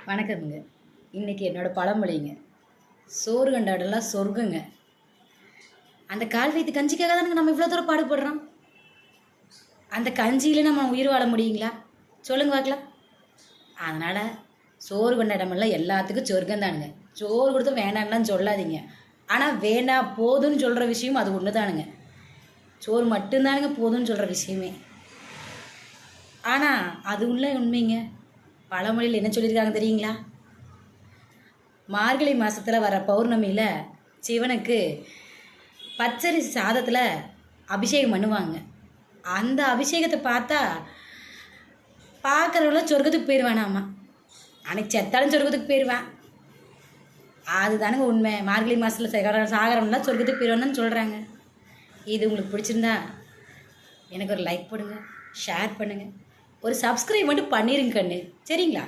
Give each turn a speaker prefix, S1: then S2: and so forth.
S1: வணக்கமுங்க. இன்றைக்கி என்னோடய பழமொழிங்க. சோறு கண்டாடலாம் சொர்க்கங்க. அந்த கால் வயிற்று கஞ்சிக்காக தானுங்க நம்ம இவ்வளோ தூரம் பாடுபடுறோம். அந்த கஞ்சியில் நம்ம உயிர் வாழ முடியுங்களா? சொல்லுங்க பார்க்கலாம். அதனால் சோறு கொண்ட இடமெல்லாம் எல்லாத்துக்கும் சொர்க்கம் தானுங்க. சோறு கொடுத்து வேணான்லாம் சொல்லாதீங்க. ஆனால் வேண்டாம் போதும்னு சொல்கிற விஷயம் அது ஒன்று தானுங்க. சோறு மட்டும்தானுங்க போதும்னு சொல்கிற விஷயமே. ஆனால் அது உண்மைங்க. பழமொழியில் என்ன சொல்லியிருக்காங்க தெரியுங்களா? மார்கழி மாதத்தில் வர பௌர்ணமியில் சிவனுக்கு பச்சரிசி சாதத்தில் அபிஷேகம் பண்ணுவாங்க. அந்த அபிஷேகத்தை பார்த்தா பார்க்குறவங்கள சொர்க்கத்துக்கு போயிடுவானாம்மா. அன்னைக்கு செத்தாலும் சொர்க்கத்துக்கு போயிடுவேன். அதுதானுங்க உண்மை. மார்கழி மாதத்தில் சாகரம்லாம் சொர்க்கத்துக்கு போயிடுவான்னு சொல்கிறாங்க. இது உங்களுக்கு பிடிச்சிருந்தா எனக்கு ஒரு லைக் போடுங்க, ஷேர் பண்ணுங்கள், ஒரு சப்ஸ்கிரைப் மட்டும் பண்ணிடுங்க கண்ணு, சரிங்களா?